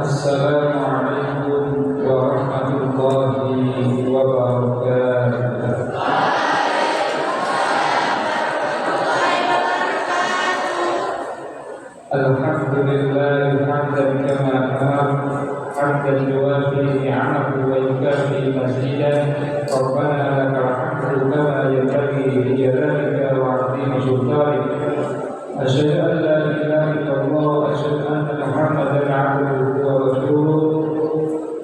Assalamualaikum warahmatullahi wabarakatuh. Alhamdulillah hamdan kama amar hamdan yuwafi ni'amahu wa yukafi mazidah. Rabbana lakal hamdu kama yanbaghi li jalalika wa 'azimi sultanik. Asyhadu an la ilaha illallah wa asyhadu anna Muhammadan 'abduhu wa rasuluh.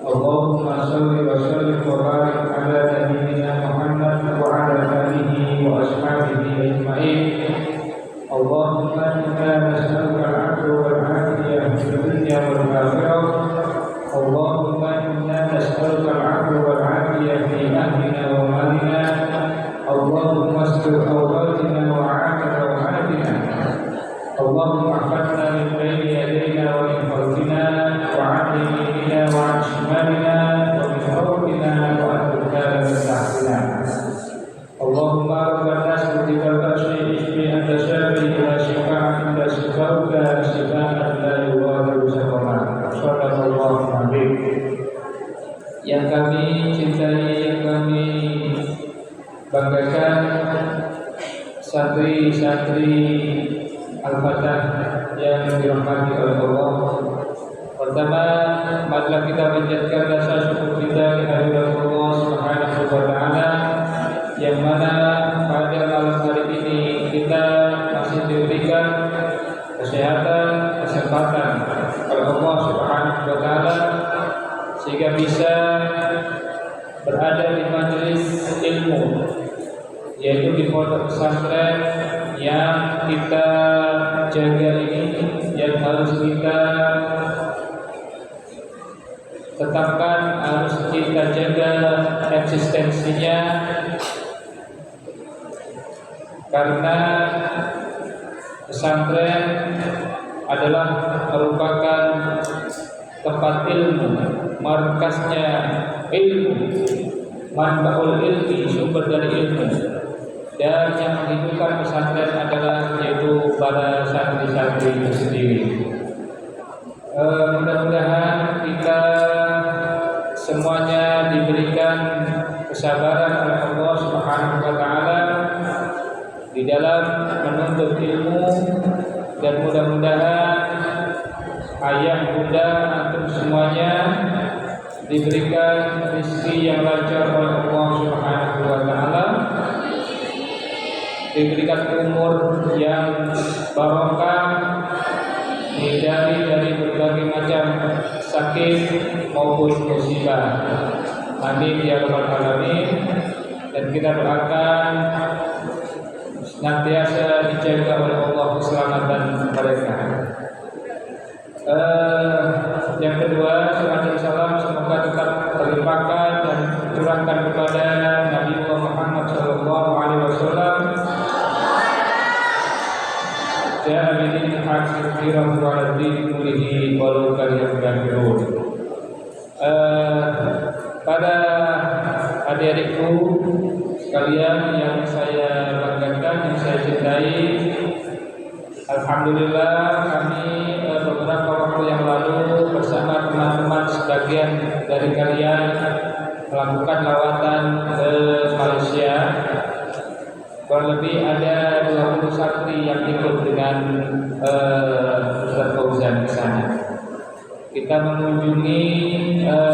Allahumma shalli wa sallim wa barik ala nabiyyina Muhammad wa ala alihi wa ashabihi ajma'in. Allahumma inna nas'aluka al-'afwa wal 'afiyah fid dunya wal akhirah. Allahumma inna nas'aluka al-'afwa wal 'afiyah fi ahlina wa malina. Allahumma astur awratina wa 'amil rawatina. Allahumma ihfazna min bayni yadayna wa min khalfina wa 'an yaminina wa 'an shimalina wa min fawqina wa 'an qudamina min tahtina. Allahumma rabban nas kutibal ba'si ishfi anta syafi ila shifa'a anta shifa'uka shifa'an la yughadiru saqama. Sallallahu alaihi. Yang kami cintai, yang kami banggakan, santri-santri Al-Fatah yang dirahmati oleh Allah. Pertama, marilah kita panjatkan rasa syukur kita kehadirat Allah Subhanahu wa taala, yang mana pada malam hari ini kita masih diberikan kesehatan, kesempatan oleh Allah Subhanahu wa taala sehingga bisa berada di majelis ilmu, yaitu di pondok pesantren yang kita jaga ini, yang harus kita tetapkan, harus kita jaga eksistensinya, karena pesantren adalah merupakan tempat ilmu, markasnya ilmu, manbaul ilmi, sumber dari ilmu. Dan yang menghidupkan pesantren adalah yaitu para santri-santri itu sendiri. Mudah-mudahan kita semuanya diberikan kesabaran oleh Allah Subhanahu wa taala di dalam menuntut ilmu, dan mudah-mudahan ayah bunda antum semuanya diberikan rezeki yang lancar oleh Allah Subhanahu wa taala, diberikan umur yang barokah, dihindari dari berbagai macam sakit maupun musibah. Amin ya rabbal alamin. Dan kita doakan senantiasa dijaga oleh Allah keselamatan mereka. Yang kedua, salawat dan salam semoga tetap terlimpahkan dan dicurahkan kepada Nabi Muhammad sallallahu alaihi wasallam. Ya aminin hakirah wa din kulihi walau kalian kafirun. Pada adik-adikku sekalian yang saya banggakan, yang saya cintai, alhamdulillah kami beberapa waktu yang lalu bersama teman-teman sebagian dari kalian melakukan lawatan ke Malaysia. Kurang lebih ada 20 santri yang ikut dengan Ustaz Fauzan ke sana. Kita mengunjungi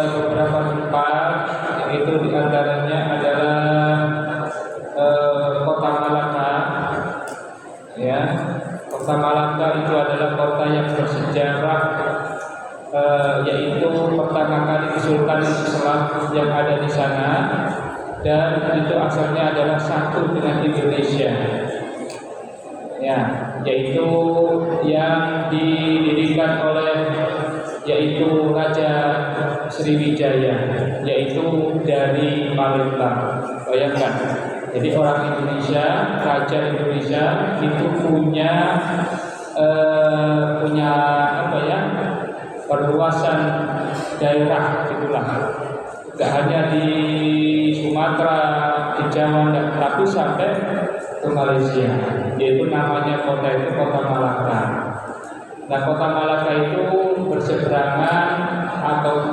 beberapa tempat, yaitu diantaranya adalah Kota Malaka. Ya, Kota Malaka itu adalah kota yang bersejarah, yaitu pertama kali Sultan Islam yang ada di sana, dan itu asalnya adalah satu dengan Indonesia. Ya, yaitu yang didirikan oleh Raja Sriwijaya, yaitu dari Palembang. Bayangkan, jadi orang Indonesia, Raja Indonesia itu punya perluasan daerah gitulah. Gak hanya di Sumatera, di Jawa, tapi sampai ke Malaysia. Yaitu namanya kota itu Kota Malaka. Nah, kota Malaka itu berseberangan atau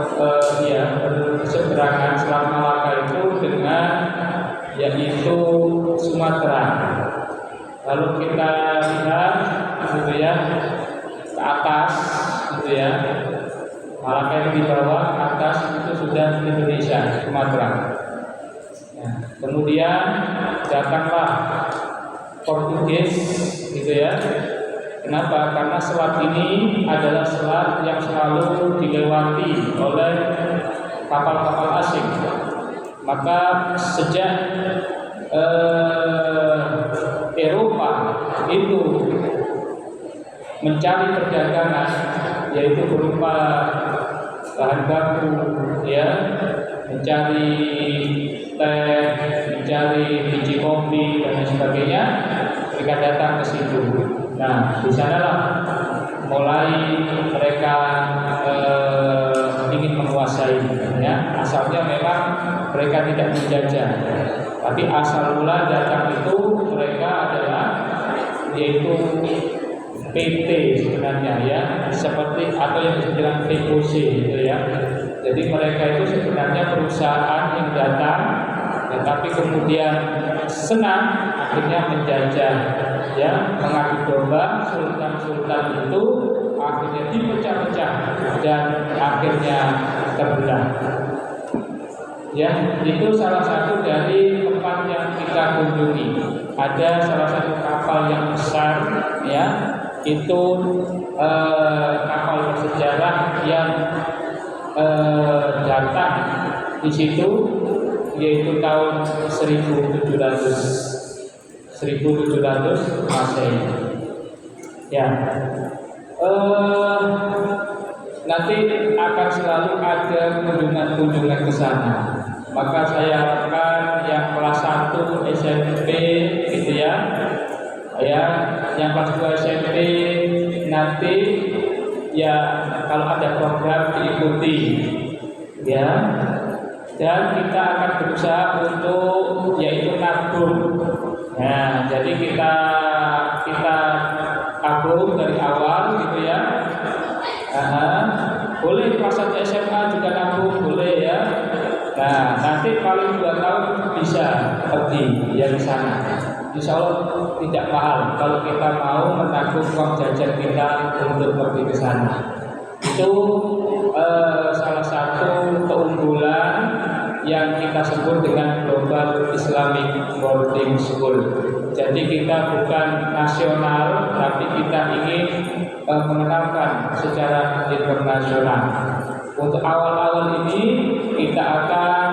berseberangan Selat Malaka itu dengan yaitu Sumatera. Lalu kita lihat gitu ya ke atas gitu ya. Malaka itu di bawah, atas itu sudah Indonesia, Sumatera. Nah, kemudian datanglah Portugis gitu ya. Kenapa? Karena selat ini adalah selat yang selalu dilewati oleh kapal-kapal asing. Maka sejak Eropa itu mencari perdagangan, yaitu berupa bahan baku, ya, mencari teh, mencari biji kopi dan lain sebagainya, mereka datang ke situ. Nah, di sanalah mulai mereka ingin menguasai. Ya, asalnya memang mereka tidak menjajah, tapi asal mula datang itu mereka adalah yaitu PT sebenarnya ya, seperti atau yang disebut dengan VOC gitu ya. Jadi mereka itu sebenarnya perusahaan yang datang, tetapi kemudian senang akhirnya menjajah, ya, mengadu domba sultan-sultan itu akhirnya dipecah-pecah dan akhirnya terbelah. Ya, itu salah satu dari tempat yang kita kunjungi. Ada salah satu kapal yang besar, ya, itu kapal bersejarah yang datang di situ, yaitu tahun 1700 Masehi. Ya, nanti akan selalu ada kunjungan ke sana. Maka saya harapkan yang kelas 1 SMP gitu ya, yang kelas 2 SMP nanti ya kalau ada program diikuti, ya. Dan kita akan berusaha untuk yaitu nabung. Nah, jadi kita tabung dari awal gitu ya. Boleh kelas 1 SMA juga nabung, boleh ya. Nah, nanti paling 2 tahun bisa pergi ya ke sana. Insya Allah tidak mahal kalau kita mau menabung uang jajan kita untuk pergi ke sana. Itu salah satu keunggulan yang kita sebut dengan Global Islamic Boarding School. Jadi kita bukan nasional, tapi kita ingin mengenalkan secara internasional. Untuk awal-awal ini kita akan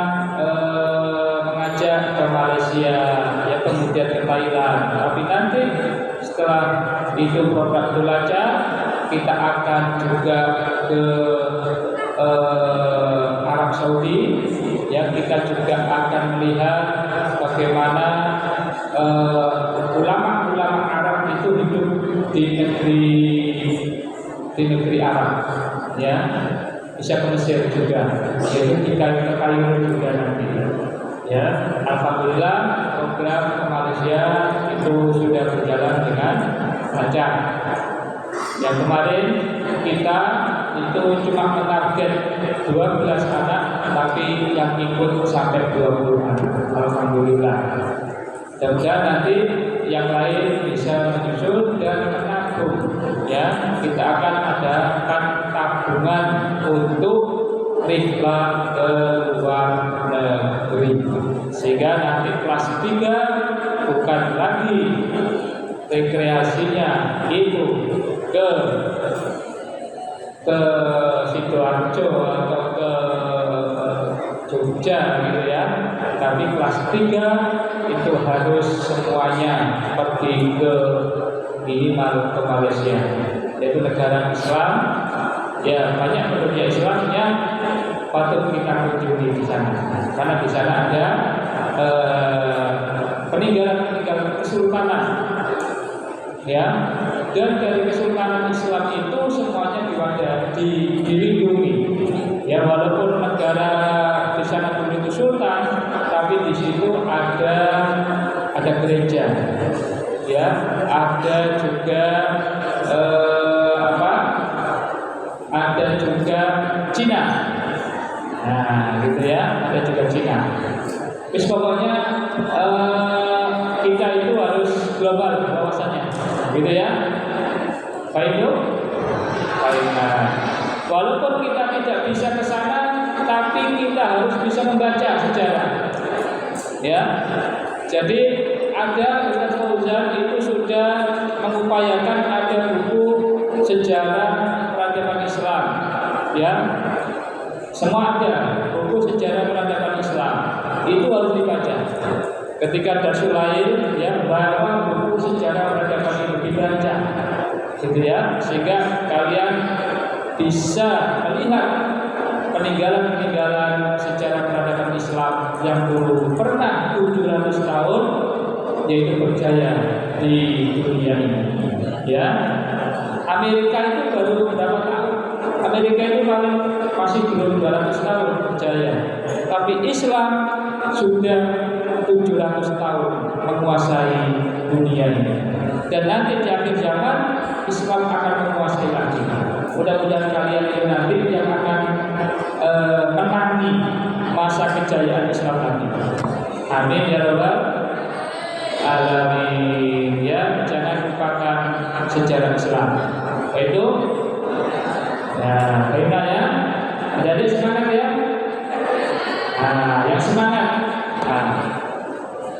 mengajak ke Malaysia, ya, kemudian ke Thailand. Tapi nanti setelah itu program itu lancar, kita akan juga ke Arab Saudi. Ya, kita juga akan melihat bagaimana ulama-ulama Arab itu hidup di negeri Arab, ya. Bisa ke Mesir juga, yaitu ke Kairo juga nanti. Ya, alhamdulillah program ke Malaysia itu sudah berjalan dengan lancar. Yang kemarin kita itu cuma menarget 12 anak, tapi yang ikut sampai 20 anak. Alhamdulillah. Dan nanti yang lain bisa menyusul dan menabung. Ya, kita akan adakan tabungan untuk rihlah ke luar negeri, sehingga nanti kelas 3 bukan lagi rekreasinya itu ke Sidoarjo atau ke Jogja gitu ya, tapi kelas 3 itu harus semuanya pergi ke minimal ke Malaysia, yaitu negara Islam. Ya, banyak penduduk Islam yang patut kita kunjungi di sana, karena di sana ada peninggalan kesultanan, ya. Dan dari kesultanan Islam itu semuanya dilindungi. Ya, walaupun negara di sana begitu sultan, tapi di situ ada gereja, ya, ada juga Cina. Nah, gitu ya, ada juga Cina. Terus pokoknya kita itu harus global bahwasanya, gitu ya. Baik itu, baik. Nah, walaupun kita tidak bisa ke sana, tapi kita harus bisa membaca sejarah. Ya, jadi ada Ustaz Fauzan itu sudah mengupayakan ada buku sejarah peradaban Islam. Ya, semua ada buku sejarah peradaban Islam. Itu harus dibaca. Ketika Darsul Lail ya bawa buku sejarah peradaban itu dibaca, gitu ya, sehingga kalian bisa melihat peninggalan-peninggalan sejarah peradaban Islam yang dulu pernah 700 tahun yaitu berjaya di dunia ini. Ya, Amerika itu baru berapa tahun? Amerika itu paling masih belum 200 tahun berjaya. Tapi Islam sudah 700 tahun menguasai dunia ini. Dan nanti di akhir zaman Islam akan menguasai lagi. Mudah-mudahan kalian ini nanti yang akan menangi masa kejayaan Islam lagi. Amin ya rabbal alamin. Ya, jangan lupakan sejarah Islam. Itu nah, baiklah ya. Jadi semangat ya. Nah, yang semangat. Nah,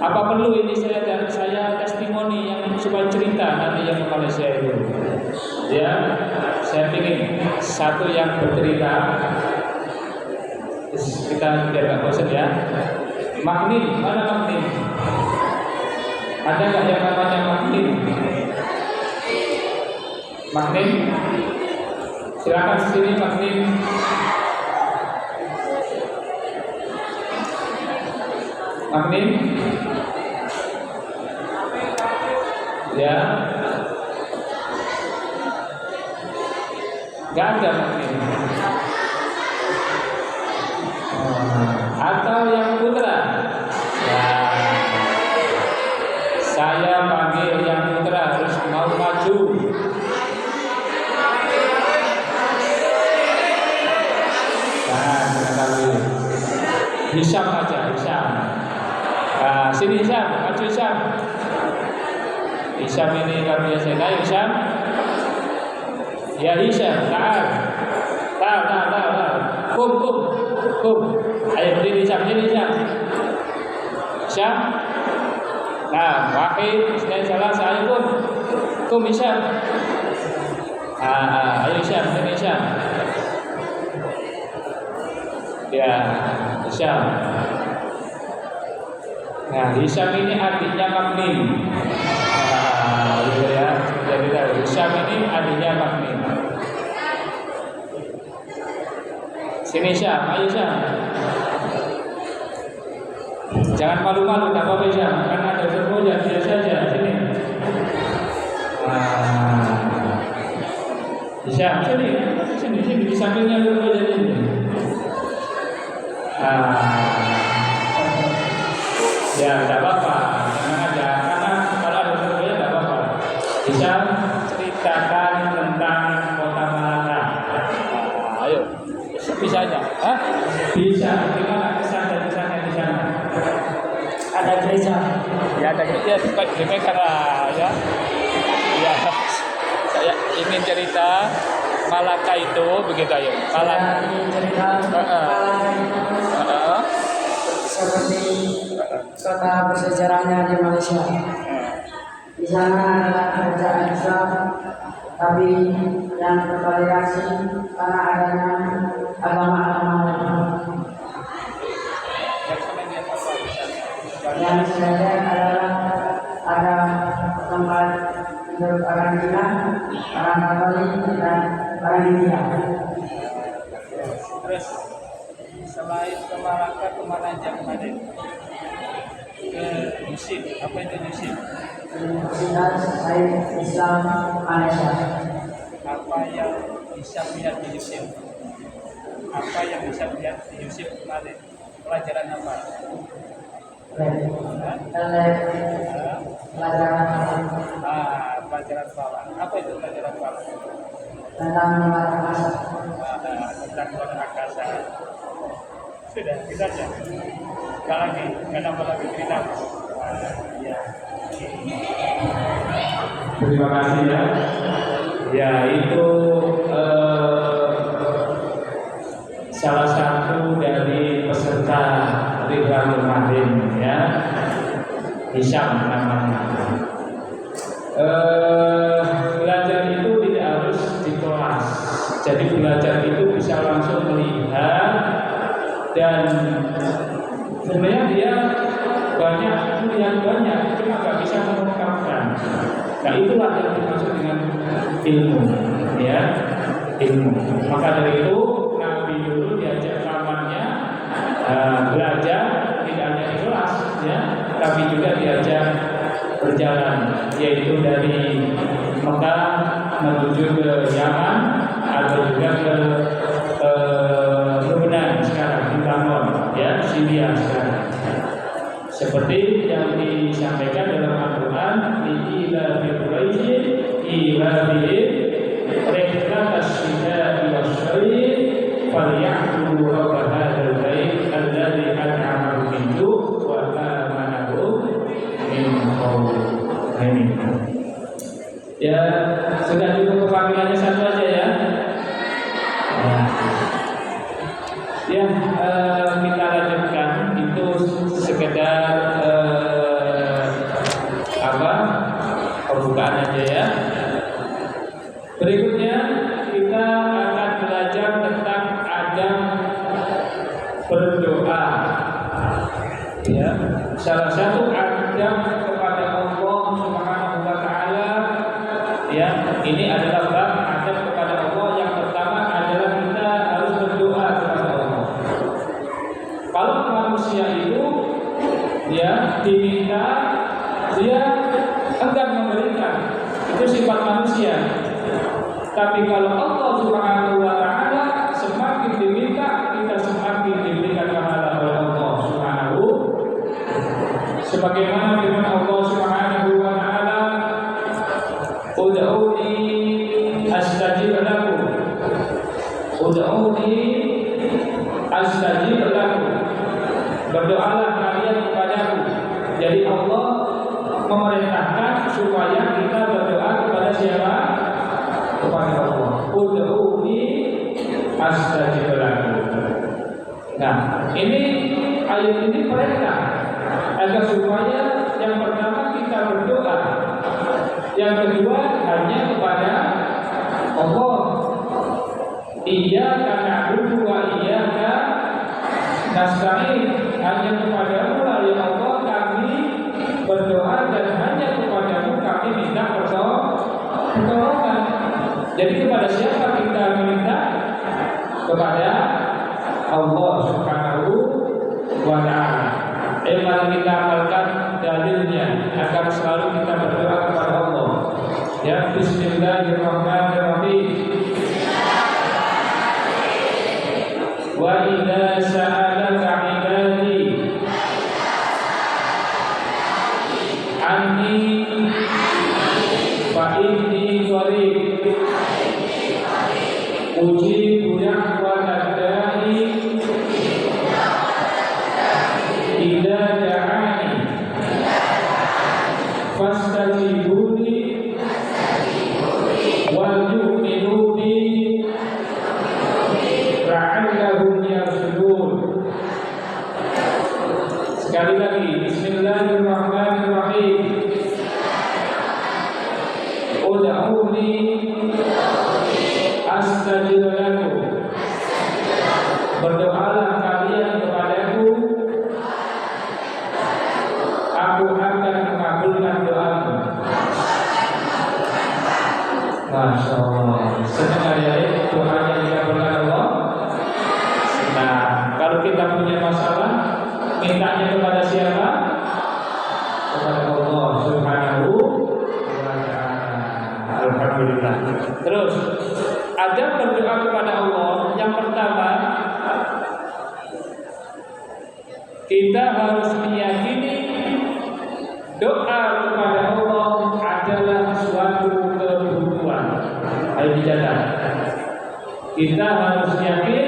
apa perlu ini saya testimoni yang supaya cerita nanti yang ke Malaysia itu. Ya, saya ingin satu yang bercerita. Kita biar nggak bosan ya. Magnin, mana Magnin? Ada nggak yang namanya Magnin? Magnin? Silakan sini Magnin. Magnin? Ya. Gak ada Magnin. Atau yang putra? Ya. Saya panggil yang putra harus mau maju. Hisham aja, Hisham. Nah, sini Hisham, maju Hisham. Hisham ini luar biasa. Nah, Hisham. Ya Hisham, tahan. Kum. Ayo berdiri Hisham, sini Hisham. Hisham. Nah, Wahid, Ismail salah, saya kum Hisham. Ayo Hisham, sini Hisham. Ya, Hisham. Nah, Hisham ini adiknya Magnin. Gitu ya. Jadi Hisham ini adiknya Magnin. Sini Hisham, ayo Hisham. Jangan malu-malu, tak apa-apa Hisham. Kan ada semua ya, biasa saja. Sini. Hisham, sini di sampingnya dulu aja ini. Ya, tidak apa-apa. Jangan aja, karena kalau ada semuanya tidak apa-apa. Bisa ceritakan tentang Kota Malaka. Ayo, bisa aja. Bisa. Gimana kesan dan kesannya di sana? Ada gereja. Ya, ada gereja. Dipegang lah, ya. Ya, saya ingin cerita Malaka itu begitu ayo. Malaka. Cerita Malaka itu seperti kota bersejarahnya di Malaysia. Di sana adalah kerajaan Islam, tapi yang bervariasi karena adanya agama-agama lain. Yang saya lihat adalah ada tempat untuk orang Cina, orang Katolik, dan orang India. Terus selain ke Malaka kemana aja kemarin? Ke Yusin, apa itu Yusin? Universitas Islam Malaysia. Apa yang bisa lihat di Yusin? Apa yang bisa lihat di Yusin kemarin? Pelajaran apa? Pelajaran pala. Apa itu pelajaran pala? Tentang memasak masak. tentang luar angkasa. Sudah, kita aja. Enggak lagi, enggak nambah lagi cerita. Ya. Terima kasih ya. Ya itu salah satu dari peserta Ridwanul Mahdim ya, Hisyam namanya. Belajar itu tidak harus di kelas. Jadi belajar itu bisa langsung melihat dan sebenarnya dia banyak melihat banyak, cuma nggak bisa mengungkapkan. Nah itulah yang dimaksud dengan ilmu, ya ilmu. Maka dari itu Nabi dulu diajak kamarnya belajar tidak hanya di kelas, ya, tapi juga diajak berjalan, yaitu dari Mekah menuju ke Yaman atau juga ke Lebanon sekarang, di Lebanon, ya, Syria sekarang. Seperti yang disampaikan dalam Al-Quran, ila fi Quraisy ila fi rihlat asy-syita'i wasy-syay'i falya'budu rabb hadzal bait alladzi an'ama min ju' wa amanahu min khawf. Ya, sudah cukup panggilannya satu aja ya. Ya, kita lanjutkan itu sekedar pembukaan aja ya. Berikutnya kita akan belajar tentang adab berdoa. Ya, salah satu adab kepada Allah Subhanahu wa taala ya, ini adalah bab adab kepada Allah. Yang pertama adalah kita harus berdoa kepada Allah. Kalau manusia itu ya diminta, dia enggan memberikan, itu sifat manusia. Tapi kalau Allah Subhanahu wa taala semakin diminta, kita semakin diberikan pahala oleh Allah Subhanahu. Sebagaimana firman Allah Subhanahu wa taala, ud'uni astajib lakum. Ud'uni astajib lakum. Berdoalah kalian kepadaku. Jadi Allah memerintahkan supaya kita berdoa kepada siapa? Kepada Allah. Ud'uni astajib lakum. Nah, ini ayat ini perintah agar supaya yang pertama kita berdoa, yang kedua hanya kepada Allah. Iyyaka na'budu wa iyyaka nasta'in. Hanya kepadamu lah ya Allah kami berdoa dan hanya kepadamu kami minta pertolongan. Jadi kepada siapa kita minta? Kepada Allah Subhanahu wa ta'ala. Mari kita amalkan dalilnya agar selalu kita berdoa kepada Allah. Ya, bismillahirrahmanirrahim. Wa idza sa'alaka 'ibadi anni fa inni qarib ujibu da'watad da'i idza da'ani fastajibuni wal yu'minu bi la'allahum yarshudun. Sekali lagi, bismillahirrahmanirrahim. Ud'uni astajib lakum. Berdoalah kalian kepadaku, aku akan mengabulkan doamu. Masya Allah. Senang ya doanya dikabulkan Allah. Nah, kalau kita punya masalah, mintanya kepada siapa? Kepada Allah Subhanahu wa ta'ala. Alhamdulillah. Terus, ada berdoa kepada Allah. Yang pertama, kita harus meyakini doa kepada Allah adalah suatu kebutuhan. Ayo dicatat. Kita harus yakin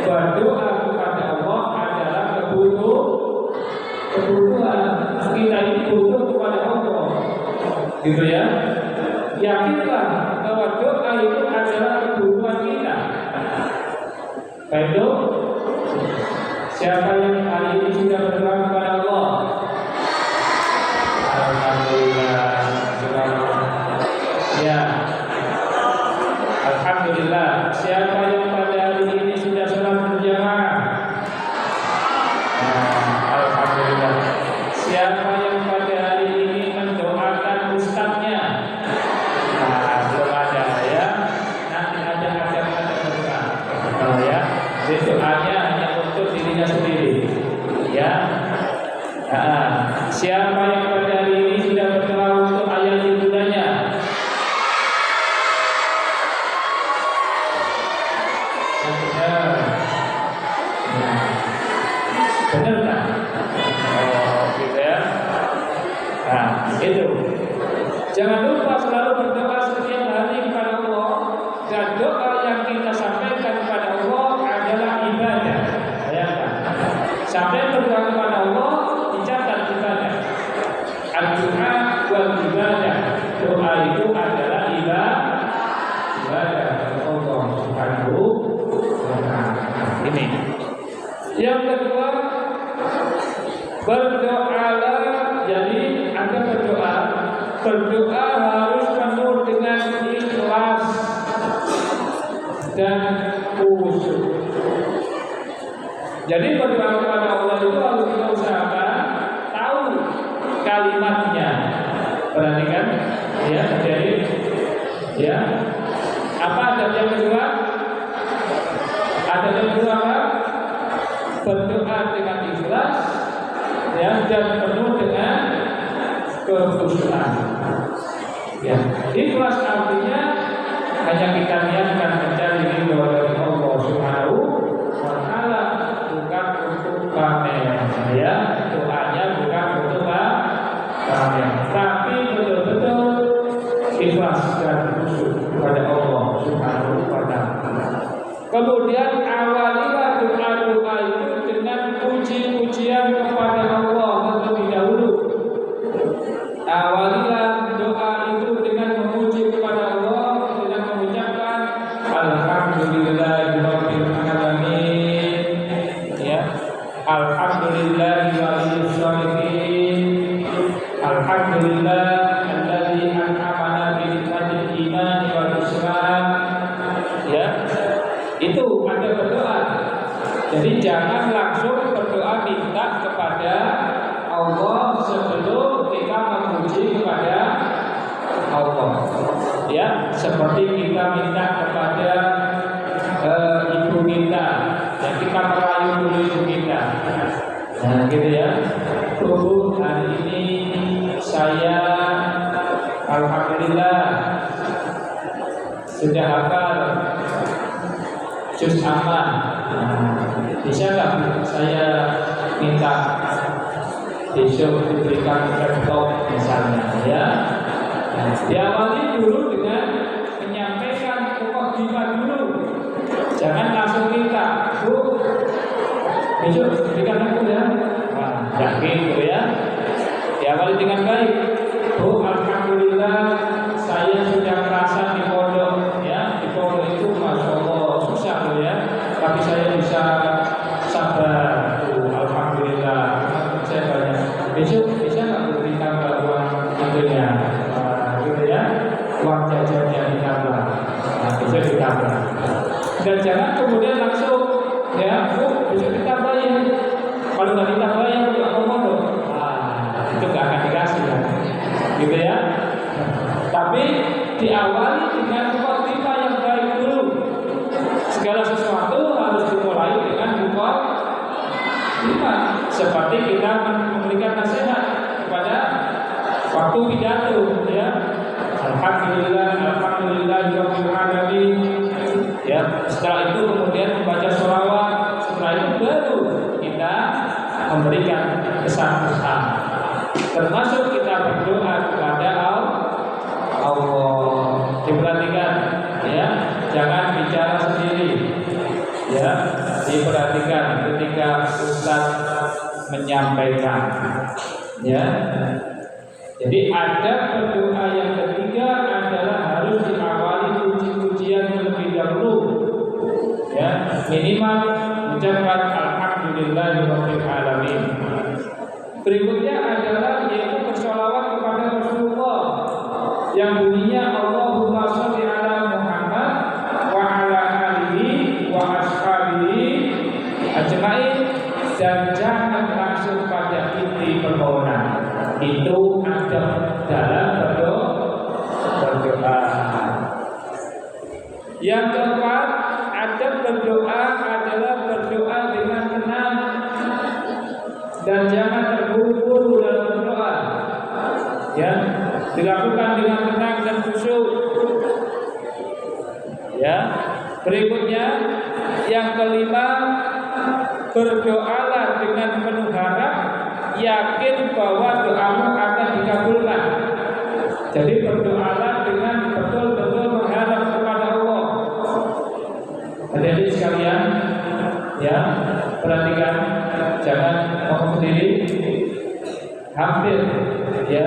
berdoa kepada Allah adalah kebutuhan. Kita ini butuh kepada Allah, gitu ya. Yakinlah bahwa doa itu adalah kebutuhan kita. Baik, siapa yang hari ini sudah berdoa kepada Allah? Alhamdulillah. Ya, alhamdulillah. Siapa yang pada hari ini sudah sholat berjamaah? Alhamdulillah. Siapa yang pada hari ini mendoakan ustadznya? Belum ada ya. Nanti ada berdoa. Ya, doanya hanya untuk dirinya sendiri. Ya. Siapa yang pada hari ini sudah berdoa untuk ayah ibundanya? Benar tak? Oh, gitu ya. Nah, itu. Jangan lupa selalu berdoa setiap hari kepada Allah. Dan doa yang kita sampaikan kepada Allah adalah ibadah. Bayangkan. Sampai berdoa kepada Allah dicatat ibadah. Al-Doa wal ibadah. Doa itu adalah ibadah Allah Subhanahu wa ta'ala. Ini. Yang kedua, berdoalah. Jadi Anda berdoa harus penuh dengan ikhlas dan khusyuk. Jadi berdoa kepada Allah itu harus kita usahakan tahu kalimatnya. Perhatikan, ya, jadi, ya. Apa adab yang kedua? Adab yang kedua apa? Berdoa dengan ikhlas, ya, dan penuh dengan kekhusyukan. Ya, ikhlas artinya hanya kita niatkan mencari ridho dari Allah Subhanahu wa ta'ala, bukan untuk pamer. Ya, doanya bukan untuk pamer, tapi betul-betul ikhlas dan khusyuk kepada Allah Subhanahu wa ta'ala. Kemudian awalilah doa-doa itu dengan puji-pujian kepada Allah terlebih dahulu. Awalilah doa itu dengan memuji kepada Allah, dengan mengucapkan Alhamdulillahirabbil alamin. Ya, Alhamdulillahirabbil alamin. Alhamdulillah alladzi an'amana bi ni'matil iman wal islam. Ya. Itu ada berdoa. Jadi jangan langsung berdoa minta kepada Allah sebelum kita memuji kepada Allah. Ya, seperti kita minta kepada ibu kita, dan kita merayu dulu ibu kita. Nah, gitu ya. Bu, hari ini saya alhamdulillah sudah hafal juz aman. Bisa nggak saya minta besok diberikan laptop misalnya, ya? Diawali dulu dengan menyampaikan mukadimah dulu. Jangan langsung minta, Bu, besok diberikan aku ya. Nah, yakin gitu ya. Diawali dengan baik. Bu, alhamdulillah saya sudah merasa di pondok, ya. Di pondok itu masya Allah susah loh ya, tapi saya bisa sabar. Alhamdulillah, saya banyak. Besok bisa nggak berikan uang tentunya, gitu ya, uang jajannya ditambah. Nah, besok ditambah. Dan jangan kemudian langsung, ya, Bu, besok ditambahin. Kalau nggak ditambahin, nggak ngomong dong. Itu nggak akan dikasih ya, gitu ya. Tapi diawali dengan mukadimah yang baik dulu. Segala sesuatu harus dimulai dengan mukadimah. Seperti kita memberikan nasihat kepada waktu pidato, ya. Alhamdulillahirabbil alamin. Ya, setelah itu kemudian membaca sholawat. Setelah itu baru kita memberikan kesan-kesan. Termasuk kita berdoa kepada Allah. Diperhatikan, ya, jangan bicara sendiri. ya, diperhatikan ketika Ustaz menyampaikan, ya. Jadi ada berdoa yang ketiga adalah harus diawali puji-pujian terlebih dahulu, ya, minimal ucapkan alhamdulillahirabbil alamin. Berikutnya adalah yaitu bersolawat kepada Rasulullah yang bunyinya Allahumma sholli ala Muhammad wa ala alihi wa ashabihi ajmain, dan jangan langsung pada inti permohonan. Itu ada dalam berdoa. Yang keempat, adab berdoa adalah berdoa dengan tenang dan jangan terburu-buru dalam berdoa. Ya, dilakukan dengan tenang dan khusyuk. Ya. Berikutnya, yang kelima, berdoalah dengan penuh harap, yakin bahwa doamu akan dikabulkan. Jadi berdoalah dengan betul-betul mengharap kepada Allah. Hadirin sekalian, ya, perhatikan, jangan ngomong sendiri. Hampir, ya,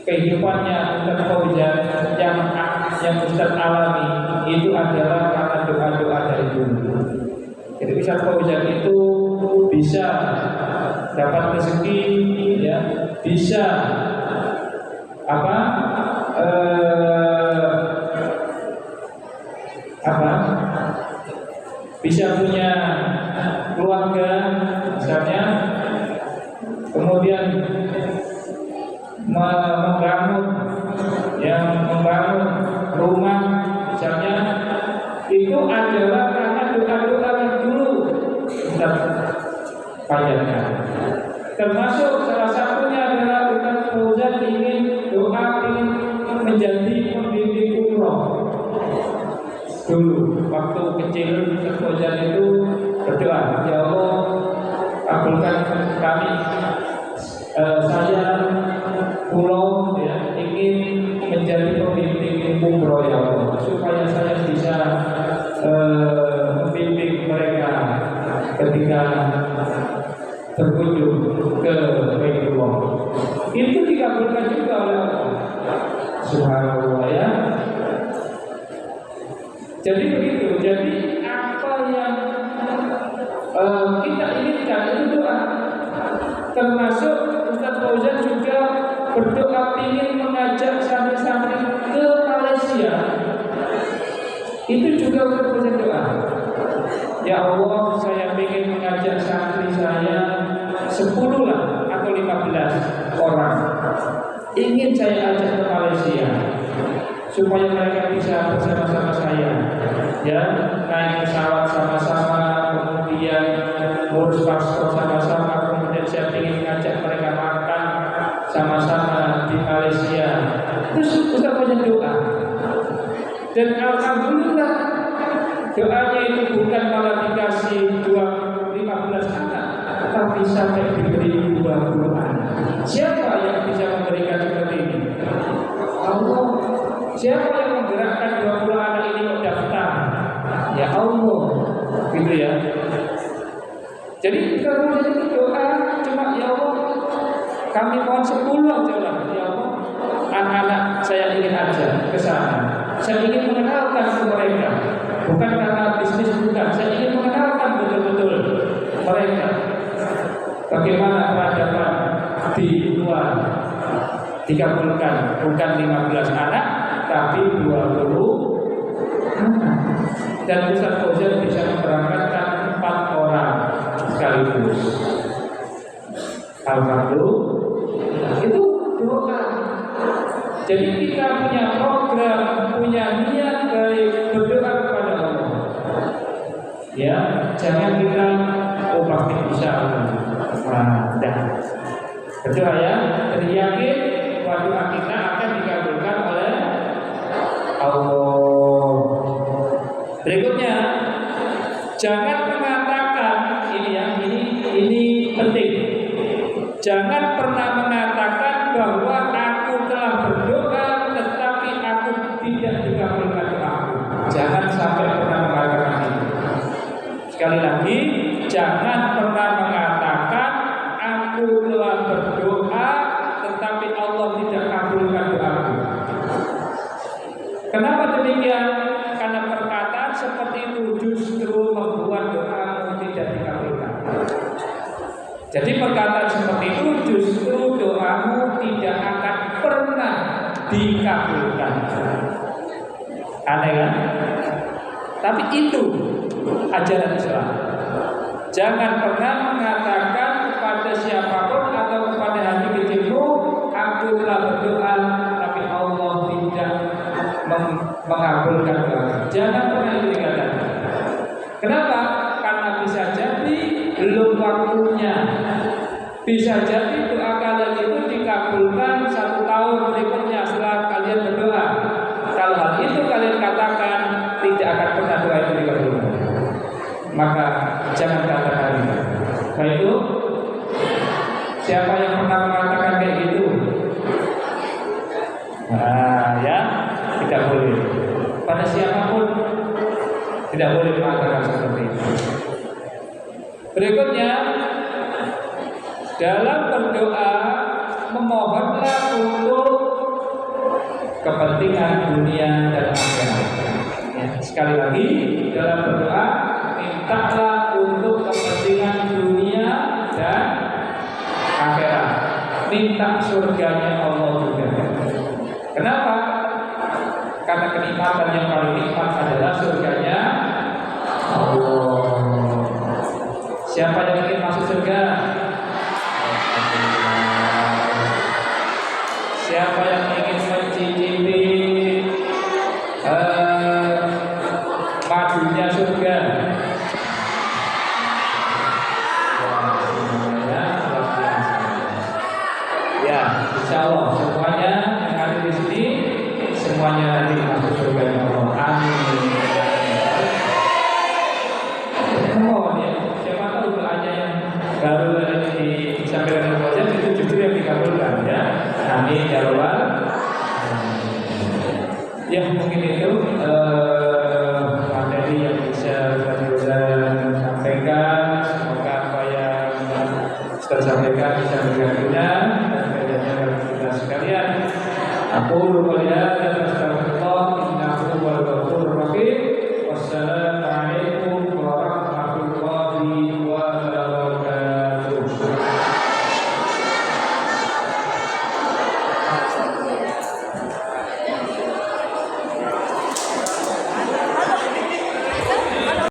kehidupannya Ustaz Fauzan yang Ustaz alami itu adalah karena doa-doa dari dulu. Jadi Ustaz Fauzan itu bisa dapat rezeki, ya, bisa bisa punya keluarga misalnya, kemudian membangun rumah misalnya, itu adalah karena doa-doa yang dulu kita panjatkan. Termasuk salah satunya adalah Ustaz Fauzan ingin menjadi pembimbing umroh. Dulu waktu kecil Ustaz Fauzan itu berdoa, ya Allah kabulkan kami, saya pulau, ya, ingin menjadi pembimbing umroh, ya Allah, supaya saya bisa membimbing mereka ketika berkunjung ke Baitullah. Itu dikabulkan juga oleh Allah Subhanallah, ya. Jadi begitu. Jadi apa yang kita inginkan itu doa. Termasuk Ustaz Fauzan juga berdoa ingin mengajak santri-santri ke Malaysia. Itu juga Ustaz Fauzan doa. Ya Allah, saya ingin mengajak santri saya 10 lah atau 15 orang. Ingin saya ajak ke Malaysia supaya mereka bisa bersama-sama saya, ya, naik pesawat sama-sama, kemudian ngurus paspor sama-sama, kemudian saya ingin mengajak mereka makan sama-sama di Malaysia. Terus Ustaz banyak doa, dan alhamdulillah doanya itu bukan malah dikasih 15 anak, tapi sampai diberi 20 anak. Siapa yang bisa memberikan seperti ini? Allah. Siapa yang menggerakkan 20 anak ini untuk daftar? Ya Allah, gitu ya. Jadi kalau jadi doa cuma ya Allah, kami mohon 10 aja lah, ya Allah. Anak-anak saya ingin aja ke sana. Saya ingin mengenalkan ke mereka, bukan karena bisnis, bukan. Saya ingin mengenalkan betul-betul mereka bagaimana peradaban di luar dikabulkan, bukan 15 anak tapi 20 anak. Dan Ustaz Fauzan bisa memberangkatkan 4 orang sekaligus. Alhamdulillah, itu doa. Jadi kita punya program, punya niat baik, berdoa kepada Allah. Ya, jangan kita pasti bisa. Berdoa, ya, yakin bahwa doa kita akan dikabulkan oleh Allah. Berikutnya, jangan mengatakan ini penting. Jangan pernah mengatakan bahwa aku telah berdoa tetapi aku tidak dikabulkan doaku. Jangan sampai pernah mengatakan itu. Jadi perkataan seperti itu justru doamu tidak akan pernah dikabulkan. Aneh kan? Tapi itu ajaran Islam. Jangan pernah mengatakan kepada siapapun atau kepada hati kecilmu, aku telah berdoa tapi Allah tidak mengabulkan doa. Jangan pernah itu dikatakan. Kenapa? Karena bisa jadi belum waktunya. Bisa jadi doa kalian itu dikabulkan 1 tahun berikutnya setelah kalian berdoa. Kalau hal itu kalian katakan, tidak akan pernah doa itu dikabulkan. Maka jangan katakan itu. Baik itu, siapa yang pernah mengatakan kayak gitu? Nah, ya, tidak boleh. Pada siapapun tidak boleh mengatakan seperti itu. Berikutnya, dalam berdoa memohonlah untuk kepentingan dunia dan akhirat. Ya, sekali lagi, dalam berdoa mintalah untuk kepentingan dunia dan akhirat. Minta surganya Allah juga. Kenapa? Karena kenikmatan yang paling nikmat adalah surganya Allah. Siapa yang ingin masuk surga? Siapa yang ingin mencicipi madunya surga? Ya, insya Allah semuanya yang ada di sini semuanya nanti masuk surga Allah. Amin. Mohon ya, siapa tahu doanya yang baru tadi disampaikan oleh Fauzan itu justru yang dikabulkan ya. Amin ya Allah. Ya mungkin itu materi yang bisa Fauzan sampaikan. Semoga apa yang Ustaz sampaikan bisa berguna dan faedahnya bagi kita sekalian. Aku lupa ya dan